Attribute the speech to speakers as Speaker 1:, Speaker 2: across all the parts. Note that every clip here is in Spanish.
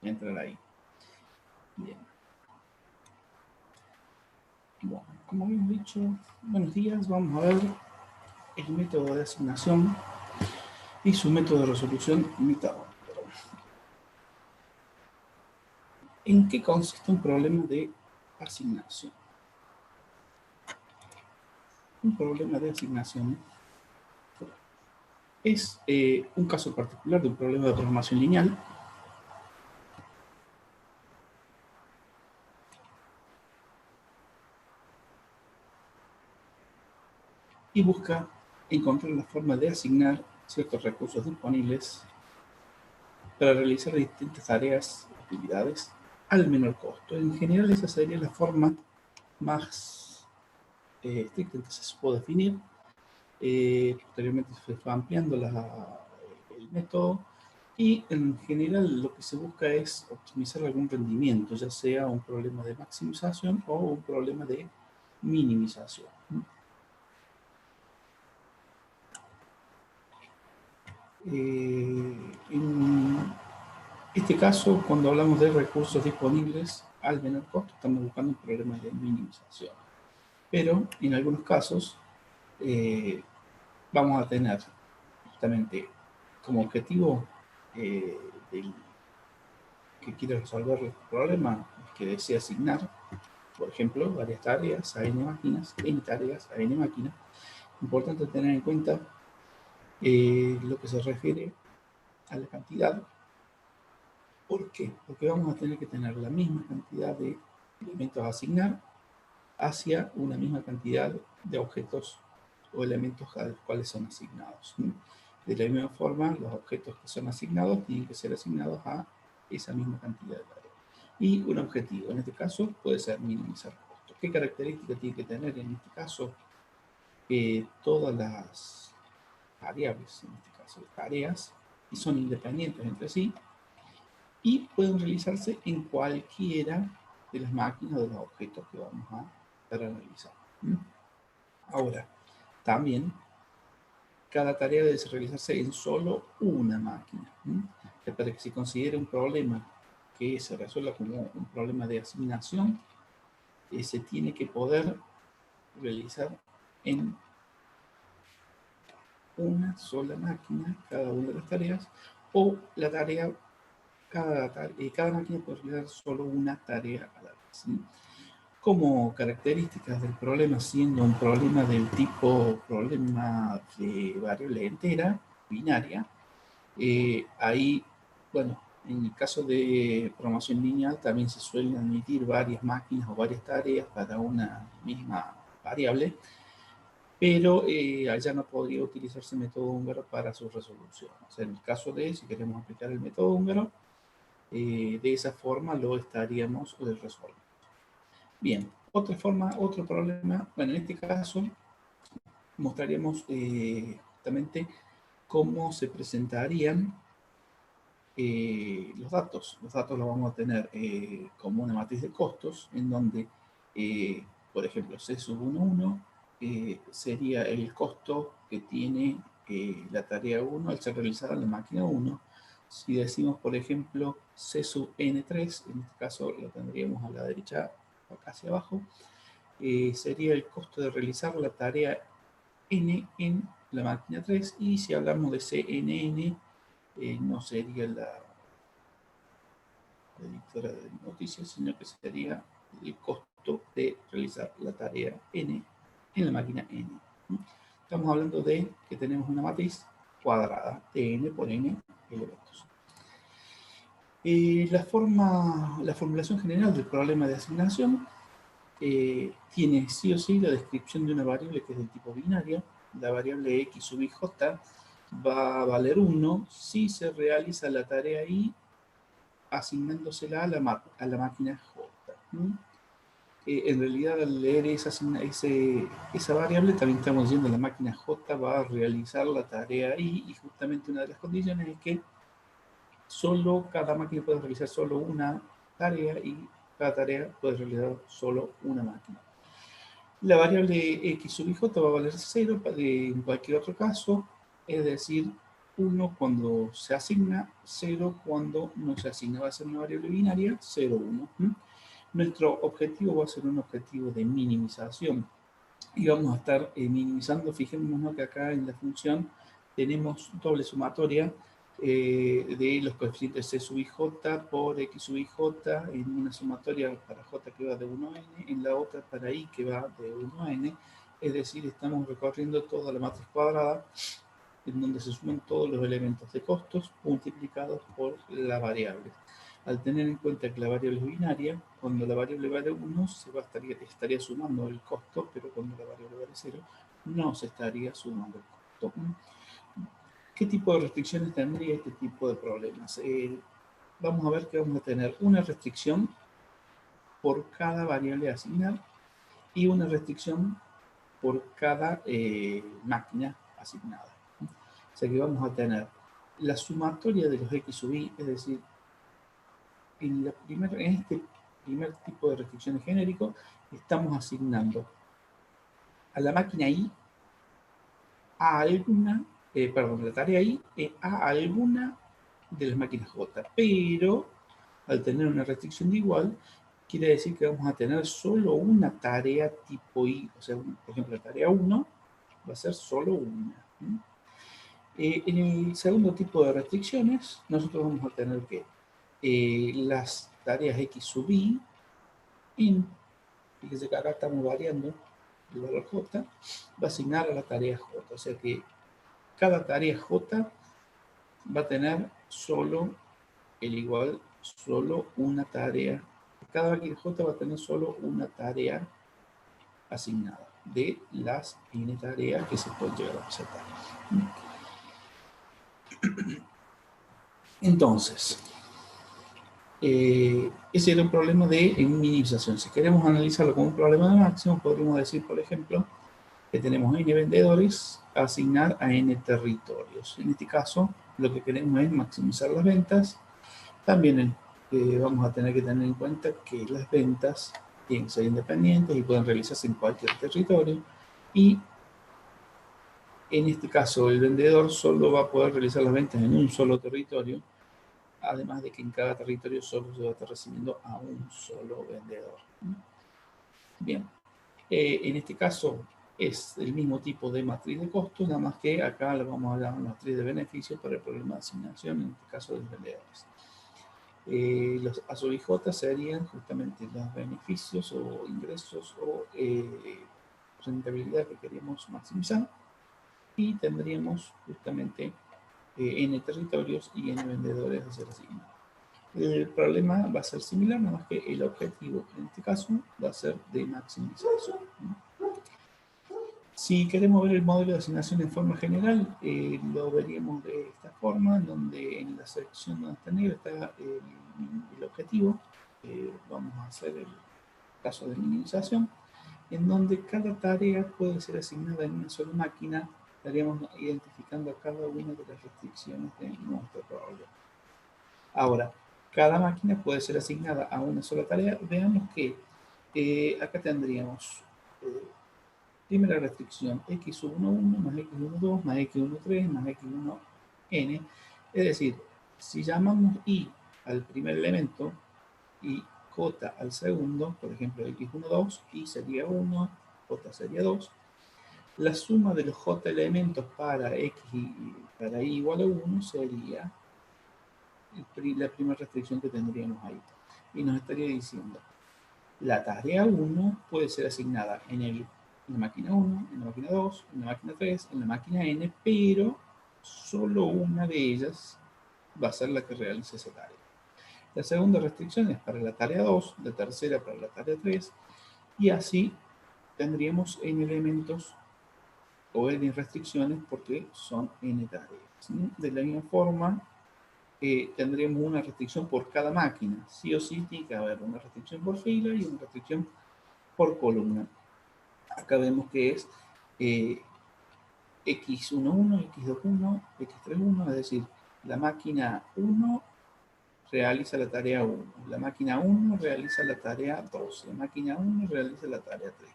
Speaker 1: entrar ahí. Bien. Bueno, como habíamos dicho, buenos días, vamos a ver el método de asignación y su método de resolución limitado. ¿En qué consiste un problema de asignación? Un problema de asignación es un caso particular de un problema de programación lineal y busca encontrar la forma de asignar ciertos recursos disponibles para realizar distintas tareas o actividades al menor costo. En general, esa sería la forma más estricta en que se puede definir. Posteriormente se fue ampliando el método y en general lo que se busca es optimizar algún rendimiento, ya sea un problema de maximización o un problema de minimización. En este caso, cuando hablamos de recursos disponibles al menor costo, estamos buscando un problema de minimización. Pero en algunos casos vamos a tener justamente como objetivo del que quiere resolver el problema que desea asignar, por ejemplo, varias tareas a n máquinas, n tareas a n máquinas. Importante tener en cuenta lo que se refiere a la cantidad. ¿Por qué? Porque vamos a tener que tener la misma cantidad de elementos a asignar hacia una misma cantidad de objetos o elementos a los cuales son asignados. De la misma forma, los objetos que son asignados tienen que ser asignados a esa misma cantidad de tareas. Y un objetivo, en este caso, puede ser minimizar costos. ¿Qué características tiene que tener en este caso? Todas las variables, en este caso tareas, y son independientes entre sí, y pueden realizarse en cualquiera de las máquinas o de los objetos que vamos a analizar. Ahora, también cada tarea debe realizarse en solo una máquina. Para que se considere un problema que se resuelva como un problema de asignación, se tiene que poder realizar en una sola máquina cada una de las tareas, o la tarea, cada máquina puede realizar solo una tarea a la vez. ¿Sí? Como características del problema, siendo un problema del tipo problema de variable entera, binaria, ahí, bueno, en el caso de programación lineal también se suelen admitir varias máquinas o varias tareas para una misma variable, pero allá no podría utilizarse el método húngaro para su resolución. O sea, en el caso de, si queremos aplicar el método húngaro, de esa forma lo estaríamos resolviendo. Bien, otra forma, otro problema, bueno, en este caso mostraríamos justamente cómo se presentarían los datos. Los datos los vamos a tener como una matriz de costos, en donde, por ejemplo, C sub 1, 1 sería el costo que tiene la tarea 1 al ser realizada en la máquina 1. Si decimos, por ejemplo, C sub N3, en este caso lo tendríamos a la derecha, acá hacia abajo, sería el costo de realizar la tarea N en la máquina 3, y si hablamos de CNN, no sería la editora de noticias, sino que sería el costo de realizar la tarea N en la máquina N. Estamos hablando de que tenemos una matriz cuadrada de N por N elementos. La formulación general del problema de asignación tiene sí o sí la descripción de una variable que es del tipo binario. La variable x sub ij va a valer 1 si se realiza la tarea i asignándosela a la máquina j. En realidad, al leer esa variable, también estamos diciendo que la máquina j va a realizar la tarea i, y justamente una de las condiciones es que solo cada máquina puede realizar solo una tarea, y cada tarea puede realizar solo una máquina. La variable x sub ij va a valer 0 en cualquier otro caso, es decir, 1 cuando se asigna, 0 cuando no se asigna. Va a ser una variable binaria, 0, 1. Nuestro objetivo va a ser un objetivo de minimización. Y vamos a estar minimizando, fijémonos que acá en la función tenemos doble sumatoria de los coeficientes c sub i j por x sub i j, en una sumatoria para j que va de 1 a n, en la otra para i que va de 1 a n, es decir, estamos recorriendo toda la matriz cuadrada, en donde se suman todos los elementos de costos multiplicados por la variable. Al tener en cuenta que la variable es binaria, cuando la variable vale 1, estaría sumando el costo, pero cuando la variable vale 0, no se estaría sumando el costo. ¿Qué tipo de restricciones tendría este tipo de problemas? Vamos a ver que vamos a tener una restricción por cada variable a asignar y una restricción por cada máquina asignada. O sea que vamos a tener la sumatoria de los x sub i, es decir, en este primer tipo de restricciones genérico estamos asignando a la máquina i a alguna, la tarea i a alguna de las máquinas j, pero al tener una restricción de igual, quiere decir que vamos a tener solo una tarea tipo i, o sea, por ejemplo, la tarea 1 va a ser solo una. En el segundo tipo de restricciones, nosotros vamos a tener que las tareas x sub i, fíjense que acá estamos variando el valor j, va a asignar a la tarea j, o sea que cada tarea j va a tener solo el igual, solo una tarea. Cada máquina j va a tener solo una tarea asignada de las n tareas que se pueden llegar a presentar. Entonces, ese era un problema de minimización. Si queremos analizarlo como un problema de máximo, podríamos decir, por ejemplo, que tenemos n vendedores a asignar a n territorios. En este caso, lo que queremos es maximizar las ventas. También vamos a tener que tener en cuenta que las ventas tienen que ser independientes y pueden realizarse en cualquier territorio. Y en este caso, el vendedor solo va a poder realizar las ventas en un solo territorio, además de que en cada territorio solo se va a estar recibiendo a un solo vendedor. Bien, en este caso es el mismo tipo de matriz de costos, nada más que acá le vamos a dar una matriz de beneficios para el problema de asignación, en este caso de los vendedores. Los A sub i j serían justamente los beneficios o ingresos o rentabilidad que queríamos maximizar, y tendríamos justamente n territorios y n vendedores a ser asignados. El problema va a ser similar, nada más que el objetivo en este caso va a ser de maximización. Si queremos ver el modelo de asignación en forma general, lo veríamos de esta forma, donde en la sección donde está negro está el objetivo. Vamos a hacer el caso de minimización, en donde cada tarea puede ser asignada en una sola máquina. Estaríamos identificando a cada una de las restricciones de nuestro problema. Ahora, cada máquina puede ser asignada a una sola tarea. Veamos que acá tendríamos primera restricción x11 más x12 más x13 más x1n. Es decir, si llamamos i al primer elemento y j al segundo, por ejemplo x12, i sería 1, j sería 2, la suma de los j elementos para x y para i igual a 1 sería la primera restricción que tendríamos ahí. Y nos estaría diciendo, la tarea 1 puede ser asignada en la máquina 1, en la máquina 2, en la máquina 3, en la máquina n, pero solo una de ellas va a ser la que realice esa tarea. La segunda restricción es para la tarea 2, la tercera para la tarea 3, y así tendríamos n elementos o n restricciones porque son n tareas. De la misma forma, tendremos una restricción por cada máquina. Sí o sí tiene que haber una restricción por fila y una restricción por columna. Acá vemos que es x11, x21, x31, es decir, la máquina 1 realiza la tarea 1, la máquina 1 realiza la tarea 2, la máquina 1 realiza la tarea 3,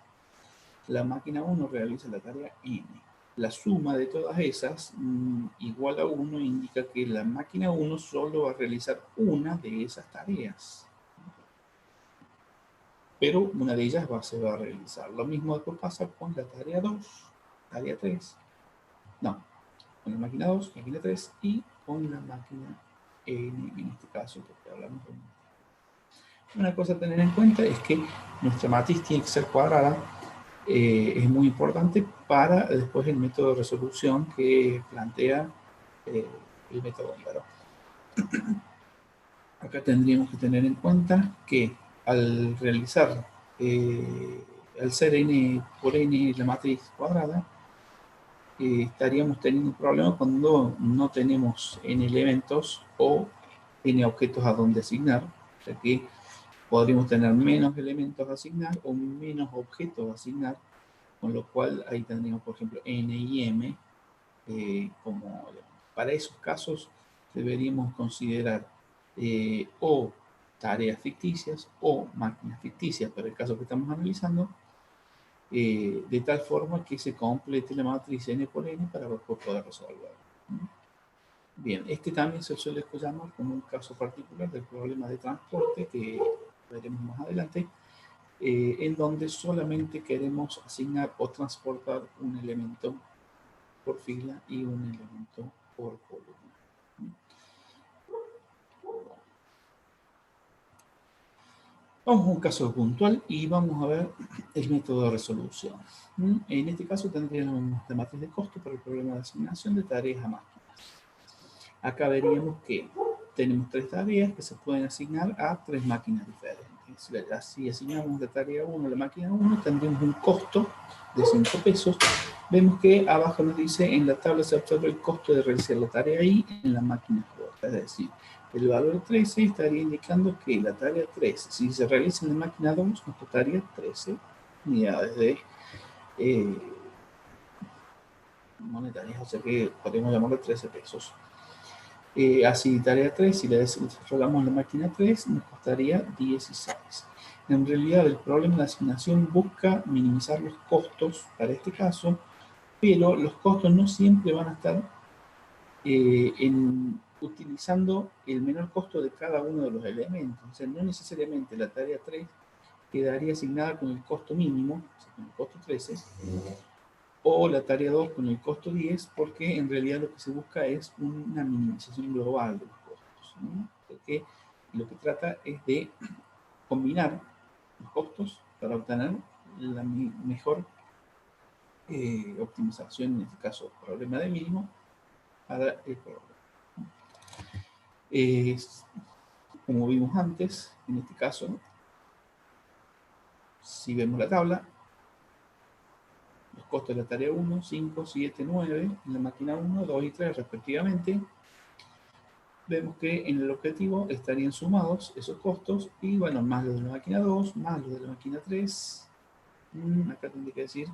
Speaker 1: la máquina 1 realiza la tarea n. la suma de todas esas igual a 1 indica que la máquina 1 solo va a realizar una de esas tareas. Pero una de ellas se va a realizar. Lo mismo después pasa con la tarea 2, tarea 3. No, con la máquina 2, máquina 3 y con la máquina N, en este caso, porque hablamos de una cosa a tener en cuenta es que nuestra matriz tiene que ser cuadrada. Es muy importante para después el método de resolución que plantea el método húngaro. Acá tendríamos que tener en cuenta que al realizar, al ser n por n la matriz cuadrada, estaríamos teniendo un problema cuando no tenemos n elementos o n objetos a donde asignar, o sea que podríamos tener menos elementos a asignar o menos objetos a asignar, con lo cual ahí tendríamos, por ejemplo, n y m como elementos. Para esos casos deberíamos considerar o tareas ficticias o máquinas ficticias, para el caso que estamos analizando, de tal forma que se complete la matriz n por n para poder resolver. Bien, este también se suele llamar como un caso particular del problema de transporte que veremos más adelante, en donde solamente queremos asignar o transportar un elemento por fila y un elemento por columna. Vamos a un caso puntual y vamos a ver el método de resolución. En este caso tendríamos la matriz de costo para el problema de asignación de tareas a máquinas. Acá veríamos que tenemos 3 tareas que se pueden asignar a 3 máquinas diferentes. Si asignamos la tarea 1 a la máquina 1, tendríamos un costo de 5 pesos. Vemos que abajo nos dice, en la tabla se observa el costo de realizar la tarea I en la máquina J. Es decir, el valor 13 estaría indicando que la tarea 13, si se realiza en la máquina 2, nos costaría 13 unidades de monetarias, o sea que podemos llamarlo 13 pesos. Así, tarea 3, si la desarrollamos en la máquina 3, nos costaría 16. En realidad, el problema de asignación busca minimizar los costos para este caso, pero los costos no siempre van a estar utilizando el menor costo de cada uno de los elementos. O sea, no necesariamente la tarea 3 quedaría asignada con el costo mínimo, o sea, con el costo 13, o la tarea 2 con el costo 10, porque en realidad lo que se busca es una minimización global de los costos, ¿no? Porque lo que trata es de combinar los costos para obtener la mejor optimización, en este caso, problema de mínimo, para el problema. Como vimos antes, en este caso, si vemos la tabla, los costos de la tarea 1, 5, 7, 9, en la máquina 1, 2 y 3 respectivamente, vemos que en el objetivo estarían sumados esos costos y bueno, más los de la máquina 2, más los de la máquina 3, acá tendría que decir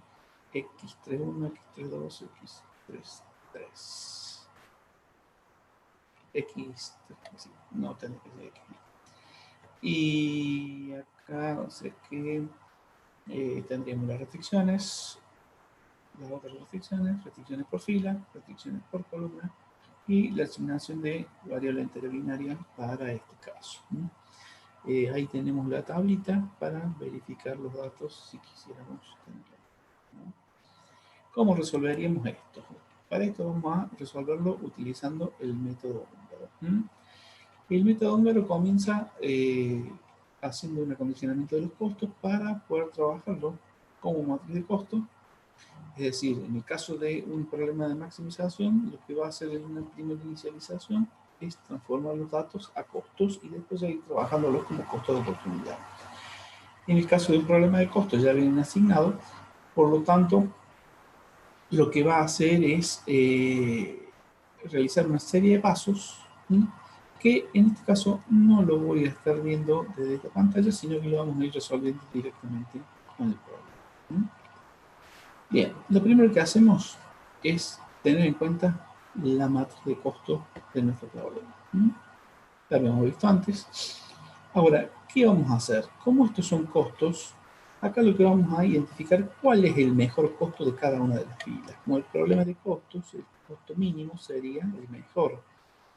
Speaker 1: x31, x32, x33, x, sí, no tendría que ser x. Y acá, o sea que tendríamos las restricciones por fila, restricciones por columna y la asignación de variable entera binaria para este caso. Ahí tenemos la tablita para verificar los datos si quisiéramos tenerlo, ¿no? ¿Cómo resolveríamos esto? Para esto vamos a resolverlo utilizando el método húngaro. El método húngaro comienza haciendo un acondicionamiento de los costos para poder trabajarlo como matriz de costo. Es decir, en el caso de un problema de maximización, lo que va a hacer en una primera inicialización es transformar los datos a costos y después seguir trabajándolos como costos de oportunidad. En el caso de un problema de costos ya vienen asignados, por lo tanto, lo que va a hacer es realizar una serie de pasos, que en este caso no lo voy a estar viendo desde esta pantalla, sino que lo vamos a ir resolviendo directamente con el programa. Bien, lo primero que hacemos es tener en cuenta la matriz de costo de nuestro problema. La habíamos visto antes. Ahora, ¿qué vamos a hacer? Como estos son costos, Acá lo que vamos a identificar cuál es el mejor costo de cada una de las filas. Como el problema de costos, el costo mínimo sería el mejor,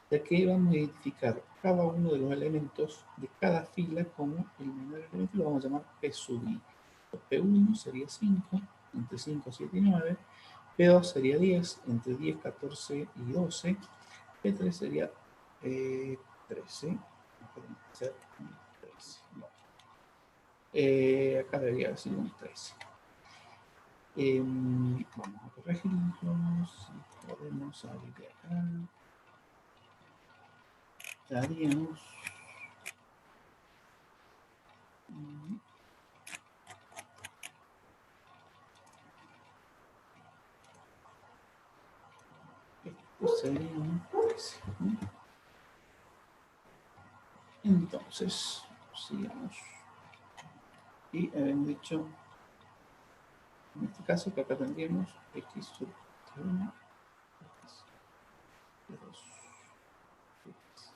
Speaker 1: ya que vamos a identificar cada uno de los elementos de cada fila como el menor elemento, lo vamos a llamar P sub I. P1 sería 5, entre 5, 7 y 9. P2 sería 10, entre 10, 14 y 12. P3 sería 13. Ser 13. No. Acá debería haber sido un 13. Vamos a corregirlos. Podemos salir de acá. Daríamos. Esto sería un 13. Entonces, sigamos. Y habíamos dicho, en este caso, que acá tendríamos x sub 1, x de 2, x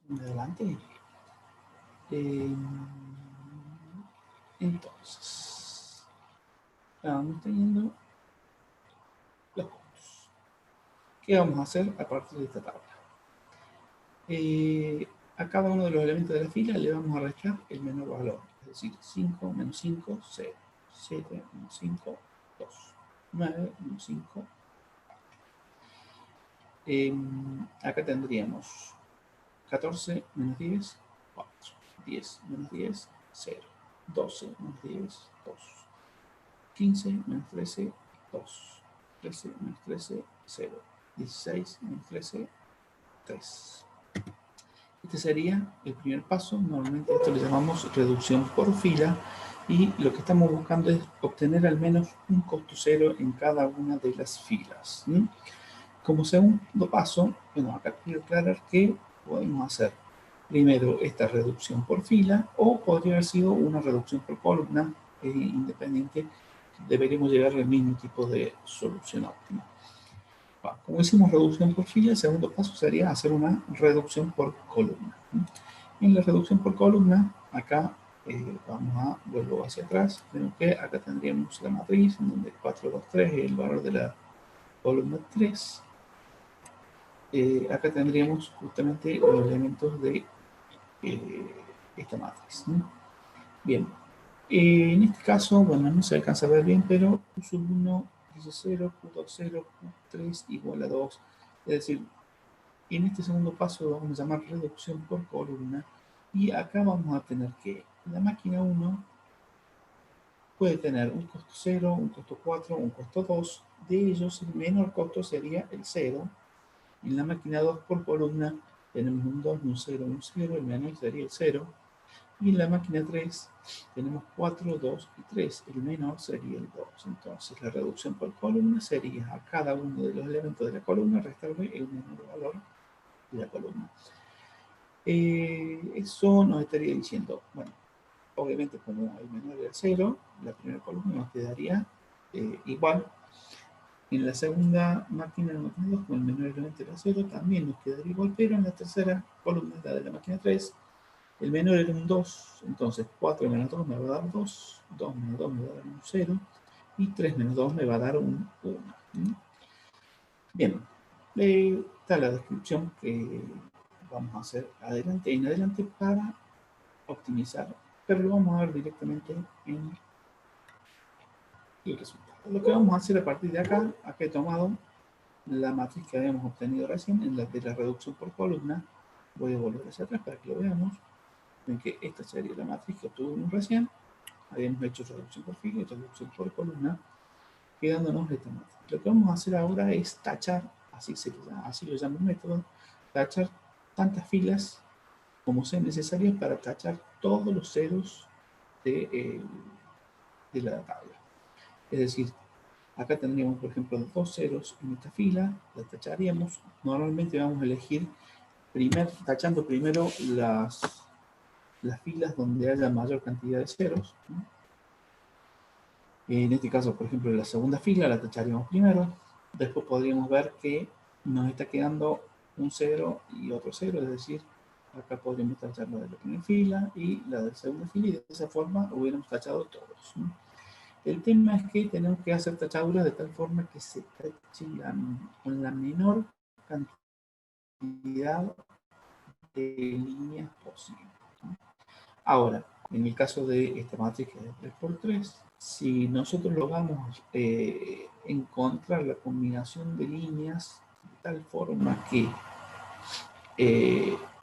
Speaker 1: de adelante. Entonces, vamos teniendo los puntos. ¿Qué vamos a hacer a partir de esta tabla? A cada uno de los elementos de la fila le vamos a restar el menor valor, es decir, 5 menos 5, 0, 7 menos 5, 2, 9 menos 5. Acá tendríamos 14 menos 10, 4, 10 menos 10, 0, 12 menos 10, 2, 15 menos 13, 2, 13 menos 13, 0, 16 menos 13, 3. Este sería el primer paso. Normalmente esto le llamamos reducción por fila y lo que estamos buscando es obtener al menos un costo cero en cada una de las filas. Como segundo paso, bueno, acá quiero aclarar que podemos hacer primero esta reducción por fila o podría haber sido una reducción por columna independiente. Deberíamos llegar al mismo tipo de solución óptima. Como hicimos reducción por fila, el segundo paso sería hacer una reducción por columna. En la reducción por columna, acá vuelvo hacia atrás, vemos que acá tendríamos la matriz, en donde 4, 2, 3 es el valor de la columna 3. Acá tendríamos justamente los elementos de esta matriz. Bien, en este caso, bueno, no se alcanza a ver bien, pero Q sub 1 dice 0, Q2 0, Q3 igual a 2. Es decir, en este segundo paso lo vamos a llamar reducción por columna. Y acá vamos a tener que la máquina 1 puede tener un costo 0, un costo 4, un costo 2. De ellos, el menor costo sería el 0. En la máquina 2 por columna tenemos un 2, un 0, un 0. El menor sería el 0. Y en la máquina 3 tenemos 4, 2 y 3. El menor sería el 2. Entonces la reducción por columna sería a cada uno de los elementos de la columna restarle el menor valor de la columna. Eso nos estaría diciendo, bueno, obviamente como el menor era 0, la primera columna nos quedaría igual. En la segunda máquina, la máquina 2, como el menor elemento era 0, también nos quedaría igual, pero en la tercera columna, la de la máquina 3, el menor era un 2, entonces 4 menos 2 me va a dar 2, 2 menos 2 me va a dar un 0, y 3 menos 2 me va a dar un 1. Bien, está la descripción que vamos a hacer adelante en adelante para optimizar, pero lo vamos a ver directamente en el resultado. Lo que vamos a hacer a partir de acá he tomado la matriz que habíamos obtenido recién, en la de la reducción por columna. Voy a volver hacia atrás para que lo veamos. Ven que esta sería la matriz que obtuvimos recién. Habíamos hecho reducción por fila y reducción por columna, quedándonos esta matriz. Lo que vamos a hacer ahora es tachar, así lo llama el método, tachar tantas filas como sean necesarias para tachar todos los ceros de la tabla. Es decir, acá tendríamos, por ejemplo, 2 ceros en esta fila, la tacharíamos. Normalmente vamos a elegir tachando primero las filas donde haya mayor cantidad de ceros, ¿no? En este caso, por ejemplo, la segunda fila la tacharíamos primero. Después podríamos ver que nos está quedando un 0 y otro 0, es decir, acá podríamos tachar la de la primera fila y la de la segunda fila, y de esa forma hubiéramos tachado todos, ¿no? El tema es que tenemos que hacer tachaduras de tal forma que se tache con la menor cantidad de líneas posible, ¿no? Ahora, en el caso de esta matriz que es de 3×3, si nosotros logramos encontrar la combinación de líneas de tal forma que,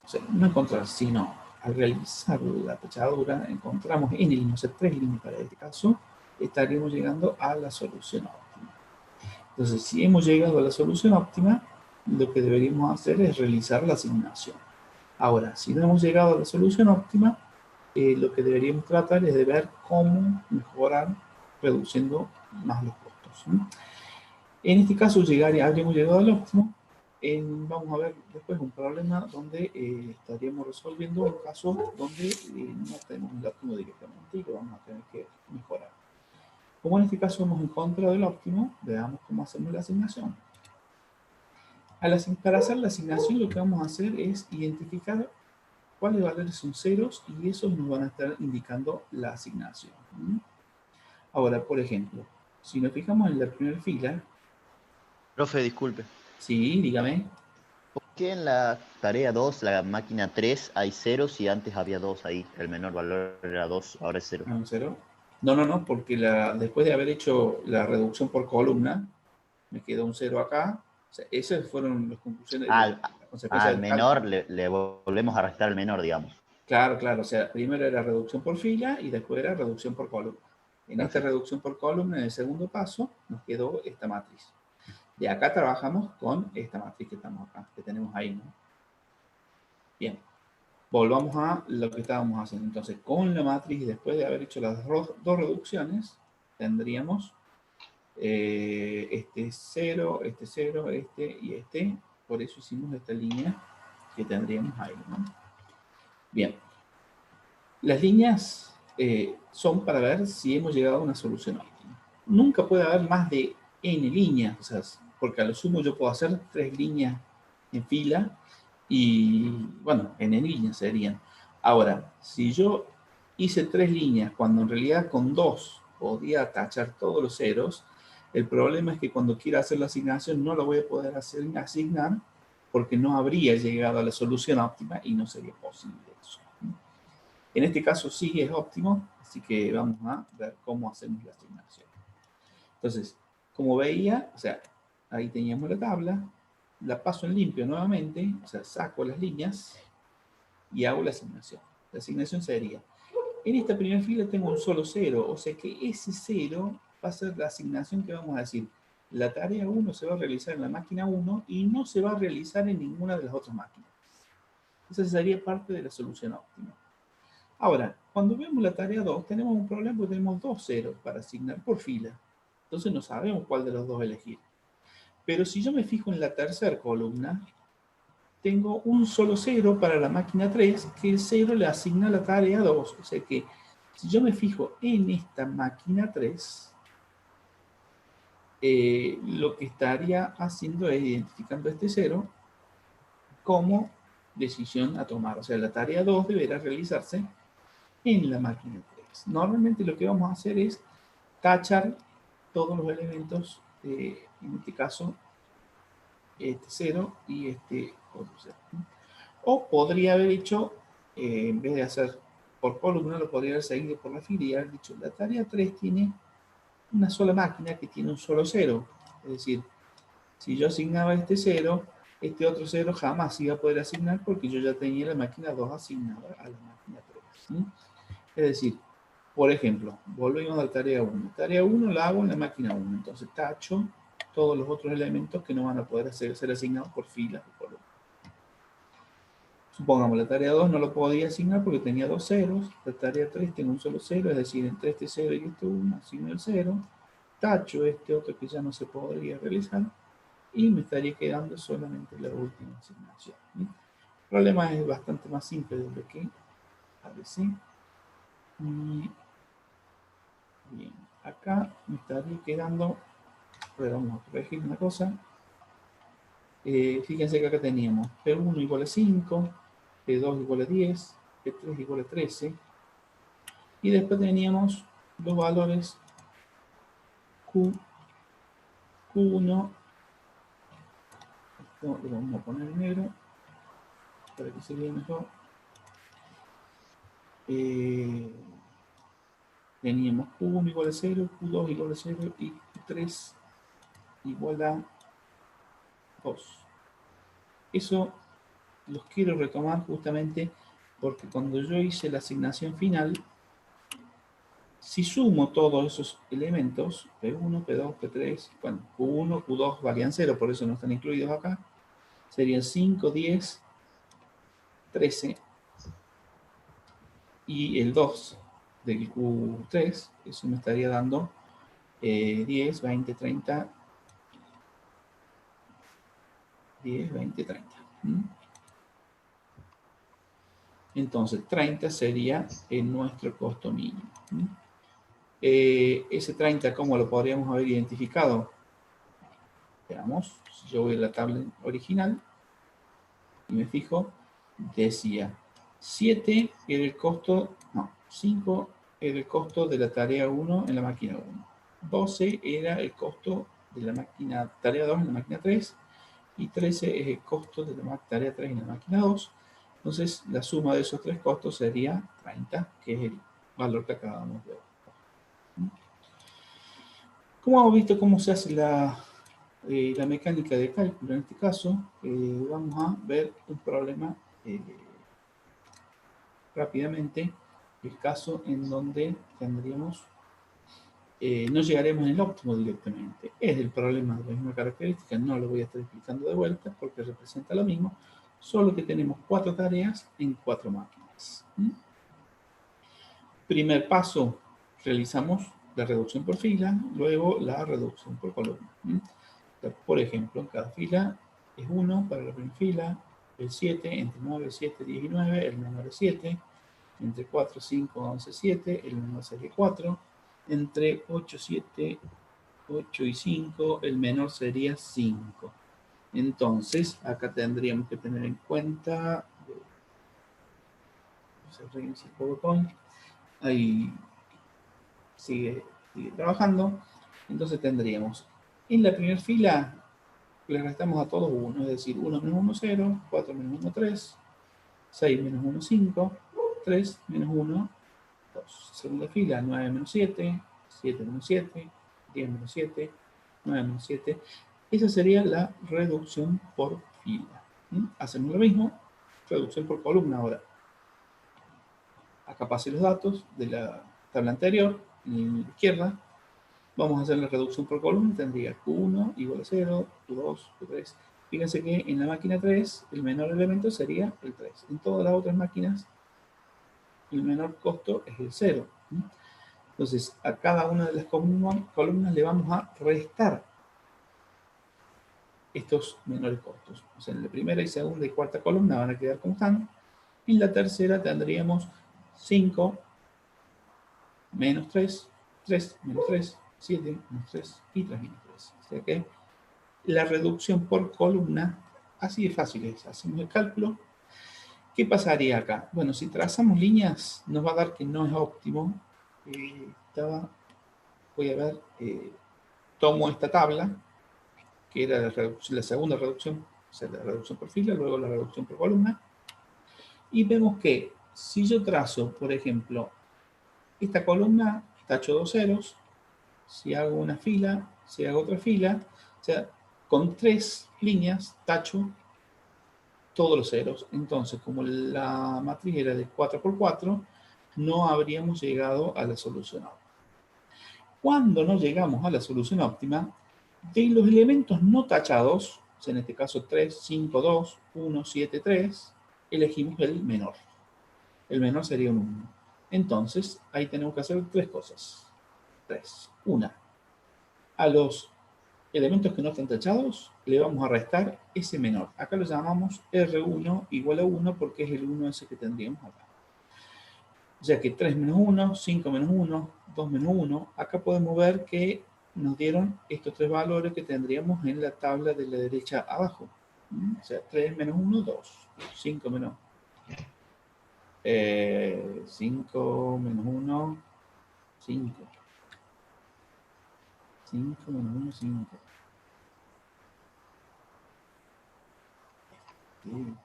Speaker 1: o sea, no encontrar, sino al realizar la tachadura, encontramos n líneas, o sea, 3 líneas para este caso, estaríamos llegando a la solución óptima. Entonces, si hemos llegado a la solución óptima, lo que deberíamos hacer es realizar la asignación. Ahora, si no hemos llegado a la solución óptima, lo que deberíamos tratar es de ver cómo mejorar reduciendo más los costos, ¿no? En este caso habríamos llegado al óptimo. Vamos a ver después un problema donde estaríamos resolviendo un caso donde no tenemos el óptimo directamente y lo vamos a tener que mejorar. Como en este caso hemos encontrado el óptimo, veamos cómo hacemos la asignación. Para hacer la asignación lo que vamos a hacer es identificar cuáles valores son ceros y esos nos van a estar indicando la asignación. Ahora, por ejemplo, si nos fijamos en la primera fila.
Speaker 2: Profe, disculpe.
Speaker 1: Sí, dígame.
Speaker 2: ¿Por qué en la tarea 2, la máquina 3, hay ceros y antes había 2 ahí? El menor valor era 2, ahora es 0.
Speaker 1: ¿Un cero? No, porque después de haber hecho la reducción por columna, me quedó un 0 acá. O sea, esas fueron las conclusiones, las consecuencias
Speaker 2: Al
Speaker 1: del
Speaker 2: menor
Speaker 1: cálculo.
Speaker 2: le volvemos a restar al menor, digamos.
Speaker 1: Claro, o sea, primero era reducción por fila y después era reducción por columna. En esta
Speaker 2: Perfecto.
Speaker 1: reducción por columna, en el segundo paso, nos quedó esta matriz. De acá trabajamos con esta matriz que estamos acá, que tenemos ahí, ¿no? Bien. Volvamos a lo que estábamos haciendo. Entonces, con la matriz, después de haber hecho las dos reducciones, tendríamos este 0, este y este. Por eso hicimos esta línea que tendríamos ahí, ¿no? Bien. Las líneas son para ver si hemos llegado a una solución óptima. Nunca puede haber más de n líneas, o sea, porque a lo sumo yo puedo hacer 3 líneas en fila y, bueno, n líneas serían. Ahora, si yo hice 3 líneas cuando en realidad con 2 podía tachar todos los ceros, el problema es que cuando quiera hacer la asignación no lo voy a poder asignar porque no habría llegado a la solución óptima y no sería posible eso. En este caso sí es óptimo, así que vamos a ver cómo hacemos la asignación. Entonces, como veía, o sea, ahí teníamos la tabla, la paso en limpio nuevamente, o sea, saco las líneas y hago la asignación. La asignación sería, en esta primera fila tengo un solo 0, o sea que ese 0 va a ser la asignación que vamos a decir. La tarea 1 se va a realizar en la máquina 1 y no se va a realizar en ninguna de las otras máquinas. Esa sería parte de la solución óptima. Ahora, cuando vemos la tarea 2, tenemos un problema porque tenemos 2 ceros para asignar por fila. Entonces no sabemos cuál de los dos elegir. Pero si yo me fijo en la tercera columna, tengo un solo 0 para la máquina 3, que el 0 le asigna la tarea 2. O sea que si yo me fijo en esta máquina 3, lo que estaría haciendo es identificando este 0 como decisión a tomar. O sea, la tarea 2 deberá realizarse en la máquina 3. Normalmente lo que vamos a hacer es tachar todos los elementos, en este caso, este 0 y este otro 0. O podría haber hecho, en vez de hacer por columna, lo podría haber seguido por la fila y haber dicho, la tarea 3 tiene una sola máquina que tiene un solo 0. Es decir, si yo asignaba este 0, este otro 0 jamás iba a poder asignar porque yo ya tenía la máquina 2 asignada a la máquina 3. ¿Sí? Es decir, por ejemplo, volvemos a la tarea 1. Tarea 1 la hago en la máquina 1. Entonces tacho todos los otros elementos que no van a poder ser asignados por filas o columnas. Supongamos la tarea 2 no lo podía asignar porque tenía 2 ceros. La tarea 3 tengo un solo 0, es decir, entre este 0 y este 1 asigno el 0. Tacho este otro que ya no se podría realizar y me estaría quedando solamente la última asignación. ¿Sí? El problema es bastante más simple de lo que parece. Bien, acá me estaría quedando, pero vamos a corregir una cosa. Fíjense que acá teníamos P1 igual a 5, P2 igual a 10, P3 igual a 13, y después teníamos los valores Q1, esto lo vamos a poner en negro para que se vea mejor. Teníamos Q1 igual a 0, Q2 igual a 0 y Q3 igual a 2. Eso los quiero retomar justamente porque cuando yo hice la asignación final, si sumo todos esos elementos, P1, P2, P3, bueno, Q1, Q2 valían 0, por eso no están incluidos acá, serían 5, 10, 13, y el 2 del Q3, eso me estaría dando 10, 20, 30, 10, 20, 30. Entonces, 30 sería nuestro costo mínimo. Ese 30, ¿cómo lo podríamos haber identificado? Veamos, si yo voy a la tabla original y me fijo, decía 7 era el costo, no, 5 era el costo de la tarea 1 en la máquina 1. 12 era el costo de la máquina tarea 2 en la máquina 3 y 13 es el costo de la tarea 3 en la máquina 2. Entonces, la suma de esos tres costos sería 30, que es el valor que acabamos de ver. Como hemos visto cómo se hace la mecánica de cálculo, en este caso, vamos a ver un problema rápidamente, el caso en donde tendríamos, no llegaremos en el óptimo directamente. Es el problema de la misma característica, no lo voy a estar explicando de vuelta porque representa lo mismo, solo que tenemos 4 tareas en 4 máquinas. Primer paso, realizamos la reducción por fila, luego la reducción por columna. Por ejemplo, en cada fila es 1 para la primera fila, el 7, entre 9, 7, 10 y 9, el menor es 7, entre 4, 5, 11, 7, el menor sería 4, entre 8, 7, 8 y 5, el menor sería 5. Entonces, acá tendríamos que tener en cuenta, se reinicia el PowerPoint, ahí sigue trabajando. Entonces tendríamos en la primera fila, le restamos a todos 1, es decir, 1 menos 1, 0, 4 menos 1, 3, 6 menos 1, 5, 3 menos 1, 2. Segunda fila, 9 menos 7, 7 menos 7, 10 menos 7, 9 menos 7. Esa sería la reducción por fila. Hacemos lo mismo, reducción por columna ahora. Acá pasé los datos de la tabla anterior, en la izquierda. Vamos a hacer la reducción por columna, tendría Q1 igual a 0, Q2, Q3. Fíjense que en la máquina 3 el menor elemento sería el 3. En todas las otras máquinas el menor costo es el 0. Entonces a cada una de las columnas le vamos a restar estos menores costos. O sea, en la primera y segunda y cuarta columna van a quedar como están. En la tercera tendríamos 5 menos 3, 3 menos 3, 7 menos 3 y 3 menos 3. O sea que la reducción por columna, así de fácil es, hacemos el cálculo. ¿Qué pasaría acá? Bueno, si trazamos líneas, nos va a dar que no es óptimo. Voy a ver, tomo esta tabla, que era la segunda reducción, o sea, la reducción por fila, luego la reducción por columna, y vemos que si yo trazo, por ejemplo, esta columna, tacho 2 ceros, si hago una fila, si hago otra fila, o sea, con 3 líneas tacho todos los ceros. Entonces, como la matriz era de 4 por 4, no habríamos llegado a la solución óptima. Cuando no llegamos a la solución óptima, de los elementos no tachados, o sea, en este caso 3, 5, 2, 1, 7, 3, elegimos el menor. El menor sería un 1. Entonces, ahí tenemos que hacer 3 cosas. 3. Una, a los elementos que no están tachados, le vamos a restar ese menor. Acá lo llamamos R1 igual a 1 porque es el 1 ese que tendríamos acá. O sea que 3 menos 1, 5 menos 1, 2 menos 1. Acá podemos ver que nos dieron estos tres valores que tendríamos en la tabla de la derecha abajo. O sea, 3 menos 1, 2. 5 menos 5 menos 1, 5. 5 menos 1, 5. Sí.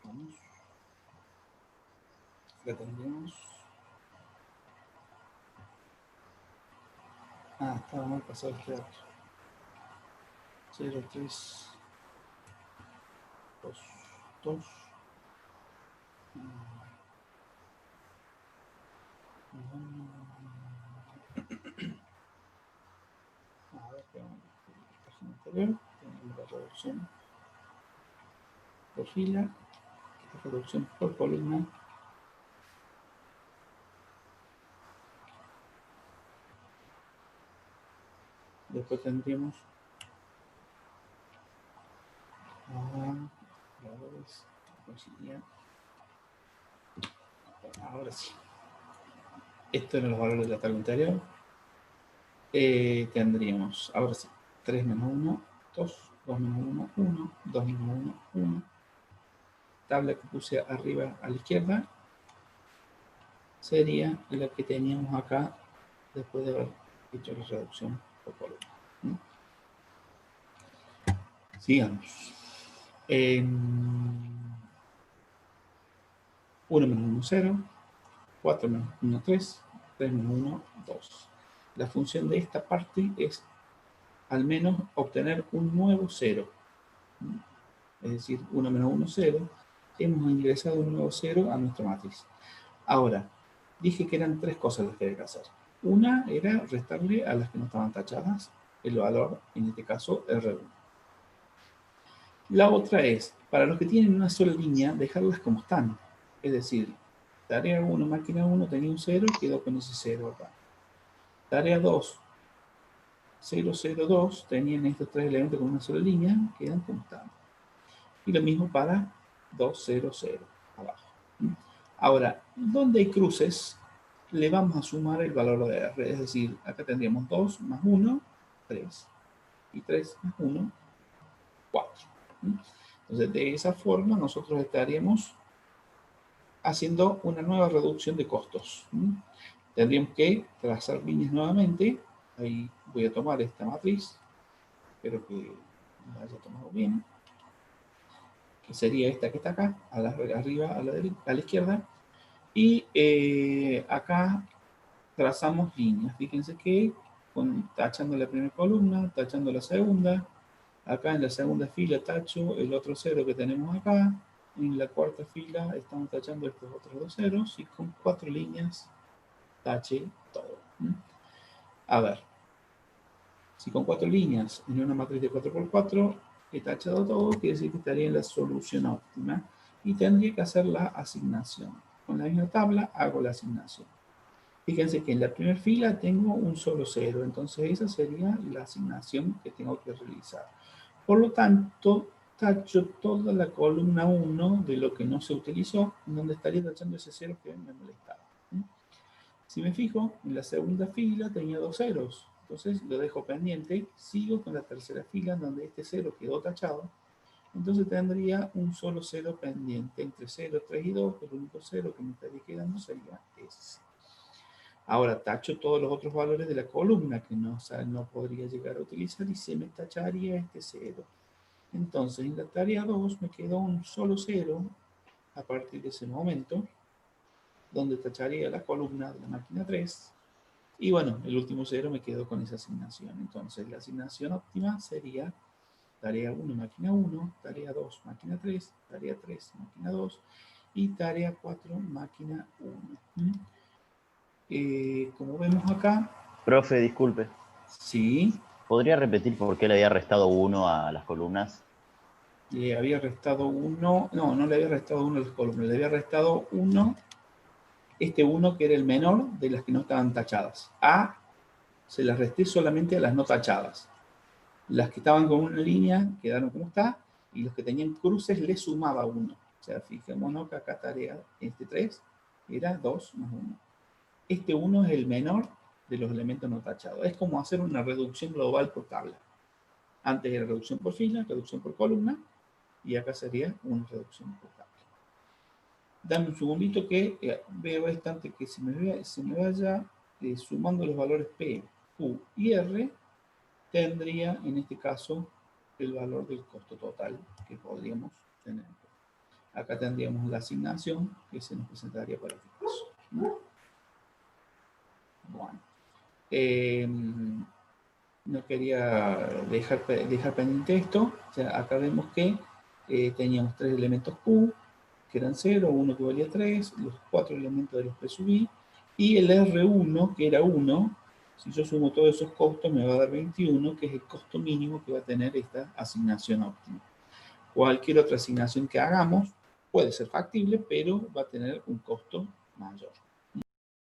Speaker 1: Vamos. Acá tendríamos. Estaba mal pasado este dato. 0, 3, 2, 2. A ver, la página anterior. Tenemos la reducción por fila, la reducción por columna. Después tendríamos valores. Ahora sí. Estos eran los valores de la tabla anterior. Tendríamos, ahora sí, 3 menos 1, 2, 2 menos 1, 1, 2 menos 1, 1. Tabla que puse arriba a la izquierda sería la que teníamos acá después de haber hecho la reducción por columna. Sigamos. 1 menos 1, 0. 4 menos 1, 3. 3 menos 1, 2. La función de esta parte es al menos obtener un nuevo 0. Es decir, 1 menos 1, 0. Hemos ingresado un nuevo 0 a nuestra matriz. Ahora, dije que eran tres cosas las que había que hacer. Una era restarle a las que no estaban tachadas el valor, en este caso, R1. La otra es, para los que tienen una sola línea, dejarlas como están. Es decir, tarea 1, máquina 1 tenía un 0 y quedó con ese 0 acá. Tarea 2, 0, 0, 2, tenían estos tres elementos con una sola línea, quedan como están. Y lo mismo para 2, 0, 0, abajo. Ahora, donde hay cruces, le vamos a sumar el valor de R. Es decir, acá tendríamos 2 más 1, 3. Y 3 más 1, 4. Entonces, de esa forma, nosotros estaríamos haciendo una nueva reducción de costos. Tendríamos que trazar líneas nuevamente. Ahí voy a tomar esta matriz. Espero que la haya tomado bien. Que sería esta que está acá, arriba, a la izquierda. Y acá trazamos líneas. Fíjense que tachando la primera columna, tachando la segunda. Acá en la segunda fila tacho el otro 0 que tenemos acá. En la cuarta fila estamos tachando estos otros dos ceros. Y con 4 líneas tache todo. A ver. Si con 4 líneas en una matriz de 4×4 he tachado todo, quiere decir que estaría en la solución óptima. Y tendría que hacer la asignación. Con la misma tabla hago la asignación. Fíjense que en la primera fila tengo un solo 0, entonces esa sería la asignación que tengo que realizar. Por lo tanto, tacho toda la columna 1 de lo que no se utilizó, donde estaría tachando ese 0 que me molestaba. Si me fijo, en la segunda fila tenía 2 ceros, entonces lo dejo pendiente, sigo con la tercera fila donde este 0 quedó tachado, entonces tendría un solo 0 pendiente, entre 0, 3 y 2, el único 0 que me estaría quedando sería ese. Ahora tacho todos los otros valores de la columna que no podría llegar a utilizar y se me tacharía este 0. Entonces en la tarea 2 me quedó un solo 0 a partir de ese momento, donde tacharía la columna de la máquina 3. Y bueno, el último 0 me quedó con esa asignación. Entonces la asignación óptima sería tarea 1, máquina 1, tarea 2, máquina 3, tarea 3, máquina 2 y tarea 4, máquina 1. Como vemos acá.
Speaker 2: Profe, disculpe.
Speaker 1: Sí.
Speaker 2: ¿Podría repetir por qué le había restado 1 a las columnas?
Speaker 1: Le había restado 1. No le había restado 1 a las columnas. Le había restado 1. Este 1 que era el menor de las que no estaban tachadas. A se las resté solamente a las no tachadas. Las que estaban con una línea quedaron como está, y los que tenían cruces le sumaba 1. O sea, fijémonos que acá tarea, este 3 era 2 más 1. Este 1 es el menor de los elementos no tachados. Es como hacer una reducción global por tabla. Antes era reducción por fila, reducción por columna, y acá sería una reducción por tabla. Dame un segundito que veo antes que se me vaya sumando los valores P, Q y R, tendría en este caso el valor del costo total que podríamos tener. Acá tendríamos la asignación que se nos presentaría para este caso, ¿no? Bueno, no quería dejar pendiente esto. O sea, acá vemos que teníamos 3 elementos Q, que eran 0, 1 que valía 3, los 4 elementos de los P sub I, y el R1, que era 1. Si yo sumo todos esos costos, me va a dar 21, que es el costo mínimo que va a tener esta asignación óptima. Cualquier otra asignación que hagamos puede ser factible, pero va a tener un costo mayor.